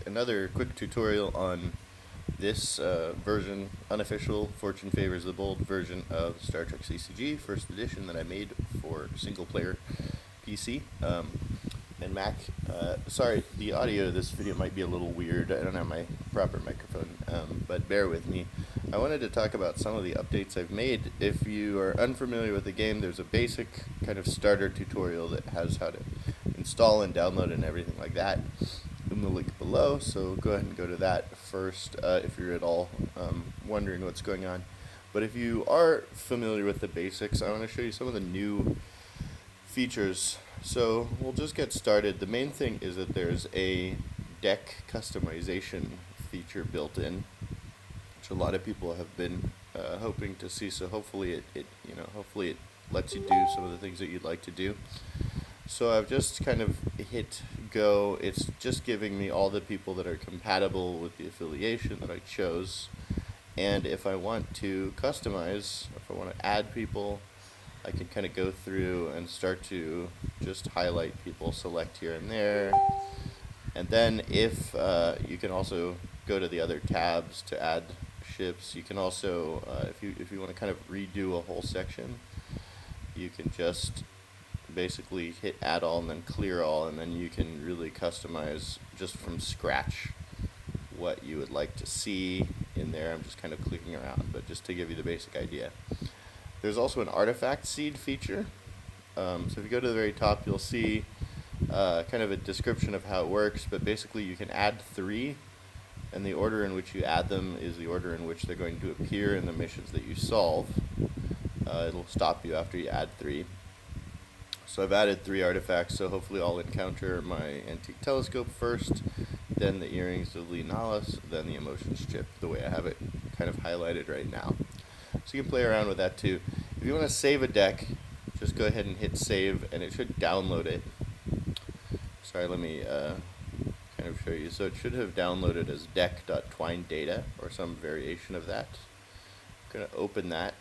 Another quick tutorial on this version, unofficial Fortune Favors the Bold version of Star Trek CCG, first edition that I made for single player PC and Mac. Sorry, the audio of this video might be a little weird. I don't have my proper microphone, but bear with me. I wanted to talk about some of the updates I've made. If you are unfamiliar with the game, there's a basic kind of starter tutorial that has how to install and download and everything like that in the link below, so go ahead and go to that first if you're at all wondering what's going on. But if you are familiar with the basics, I want to show you some of the new features. So we'll just get started. The main thing is that there's a deck customization feature built in, which a lot of people have been hoping to see. So hopefully it lets you do some of the things that you'd like to do. So I've just kind of hit go. It's just giving me all the people that are compatible with the affiliation that I chose. And if I want to customize, if I want to add people, I can kind of go through and start to just highlight people, select here and there. And then if you can also go to the other tabs to add ships. You can also, if you want to kind of redo a whole section, you can just basically hit add all and then clear all, and then you can really customize just from scratch what you would like to see in there. I'm just kind of clicking around, but just to give you the basic idea. There's also an artifact seed feature. So if you go to the very top, you'll see kind of a description of how it works, but basically you can add 3, and the order in which you add them is the order in which they're going to appear in the missions that you solve. It'll stop you after you add 3. So I've added 3 artifacts, so hopefully I'll encounter my antique telescope first, then the earrings of Leonalis, then the emotions chip, the way I have it kind of highlighted right now. So you can play around with that too. If you want to save a deck, just go ahead and hit save, and it should download it. Sorry, let me kind of show you. So it should have downloaded as deck.twinedata or some variation of that. I'm going to open that,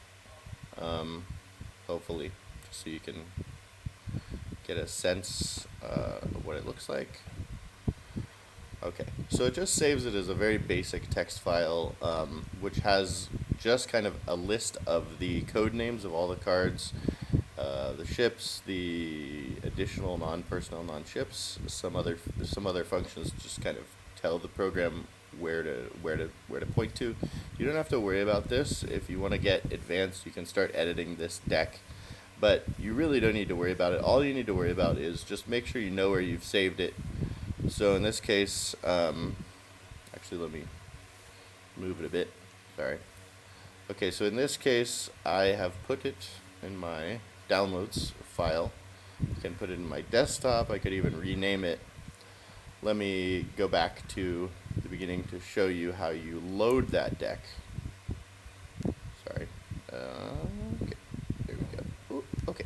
hopefully, so you can get a sense of what it looks like. Okay, so it just saves it as a very basic text file, which has just kind of a list of the code names of all the cards, the ships, the additional non-personnel non-ships, some other functions just kind of tell the program where to point to. You don't have to worry about this. If you want to get advanced, you can start editing this deck. But you really don't need to worry about it. All you need to worry about is just make sure you know where you've saved it. So in this case, actually let me move it a bit. Sorry. Okay, so in this case, I have put it in my downloads file. I can put it in my desktop. I could even rename it. Let me go back to the beginning to show you how you load that deck. Sorry. Okay. There we go. Ooh, okay.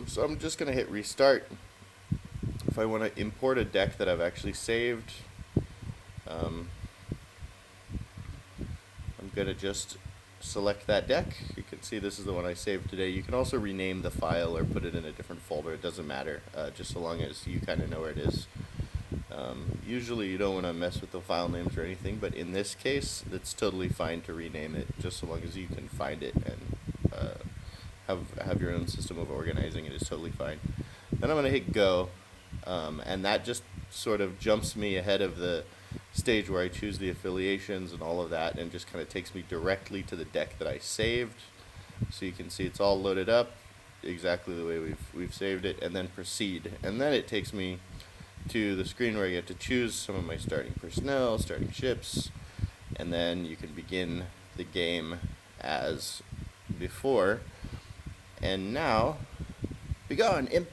So I'm just going to hit restart. If I want to import a deck that I've actually saved, I'm going to just select that deck. You can see this is the one I saved today. You can also rename the file or put it in a different folder. It doesn't matter, just so long as you kind of know where it is. Usually you don't want to mess with the file names or anything, but in this case, it's totally fine to rename it, just so long as you can find it and have your own system of organizing it is totally fine. Then I'm going to hit go, and that just sort of jumps me ahead of the stage where I choose the affiliations and all of that, and just kind of takes me directly to the deck that I saved. So you can see it's all loaded up exactly the way we've saved it, and then proceed. And then it takes me to the screen where I get to choose some of my starting personnel, starting ships, and then you can begin the game as before. And now, begone, imp!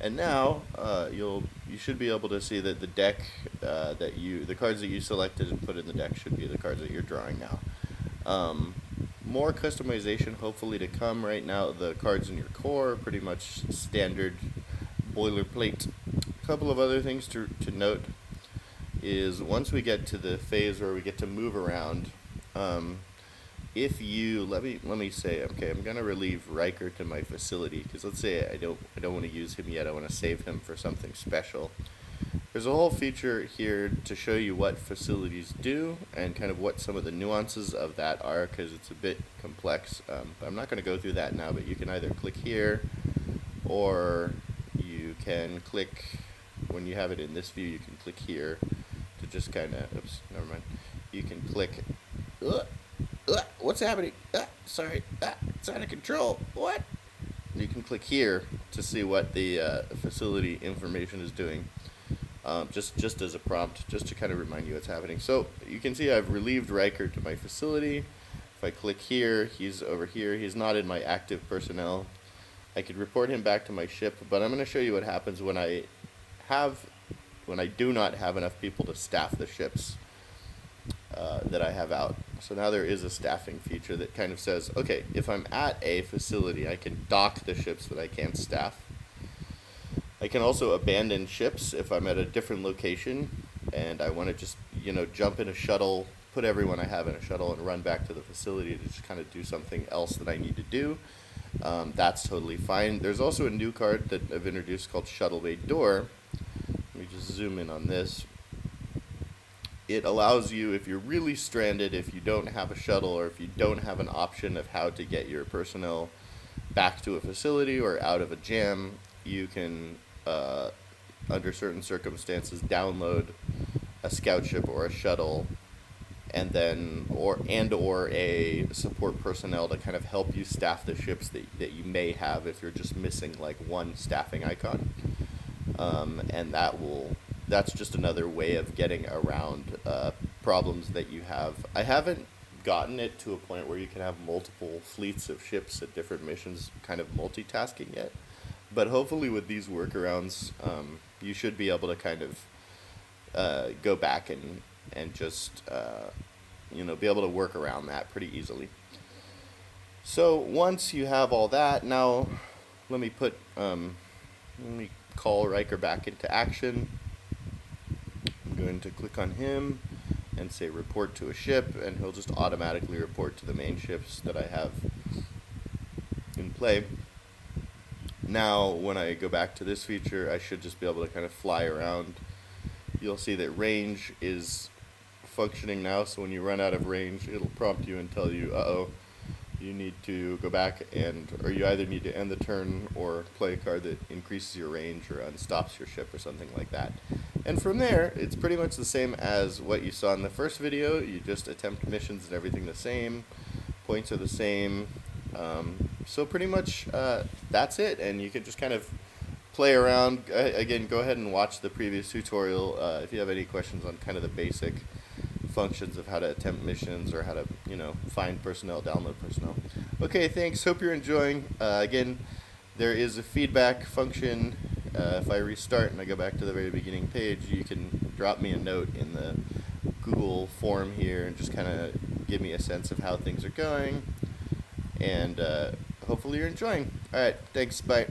And now you should be able to see that the deck the cards that you selected and put in the deck should be the cards that you're drawing now. More customization hopefully to come. Right now the cards in your core are pretty much standard boilerplate. A couple of other things to note is once we get to the phase where we get to move around, if you let me say, okay, I'm gonna relieve Riker to my facility because let's say I don't want to use him yet. I want to save him for something special. There's a whole feature here to show you what facilities do and kind of what some of the nuances of that are, because it's a bit complex. But I'm not going to go through that now, but you can either click here, or you can click, when you have it in this view, you can click here to just kind of, oops, never mind. You can click, what's happening? Sorry, it's out of control. What? You can click here to see what the facility information is doing. Just as a prompt, just to kind of remind you what's happening. So you can see I've relieved Riker to my facility. If I click here, he's over here. He's not in my active personnel. I could report him back to my ship, but I'm going to show you what happens when I do not have enough people to staff the ships that I have out. So now there is a staffing feature that kind of says, okay, if I'm at a facility, I can dock the ships that I can't staff. I can also abandon ships if I'm at a different location and I want to just, jump in a shuttle, put everyone I have in a shuttle and run back to the facility to just kind of do something else that I need to do. That's totally fine. There's also a new card that I've introduced called Shuttle Bay Door. Let me just zoom in on this. It allows you, if you're really stranded, if you don't have a shuttle, or if you don't have an option of how to get your personnel back to a facility or out of a jam, you can, under certain circumstances, download a scout ship or a shuttle, and then or a support personnel to kind of help you staff the ships that you may have if you're just missing like one staffing icon. And that's just another way of getting around problems that you have. I haven't gotten it to a point where you can have multiple fleets of ships at different missions kind of multitasking yet, but hopefully with these workarounds, you should be able to kind of go back and just be able to work around that pretty easily. So once you have all that, now let me call Riker back into action. I'm going to click on him and say report to a ship, and he'll just automatically report to the main ships that I have in play. Now when I go back to this feature, I should just be able to kind of fly around. You'll see that range is functioning now, so when you run out of range, it'll prompt you and tell you, you need to go back or you either need to end the turn or play a card that increases your range or unstops your ship or something like that. And from there, it's pretty much the same as what you saw in the first video. You just attempt missions and everything the same. Points are the same. So pretty much that's it, and you can just kind of play around. Again, go ahead and watch the previous tutorial if you have any questions on kind of the basic functions of how to attempt missions or how to, find personnel, download personnel. Okay, thanks. Hope you're enjoying. Again, there is a feedback function. If I restart and I go back to the very beginning page, you can drop me a note in the Google form here and just kind of give me a sense of how things are going. And hopefully you're enjoying. All right, thanks. Bye.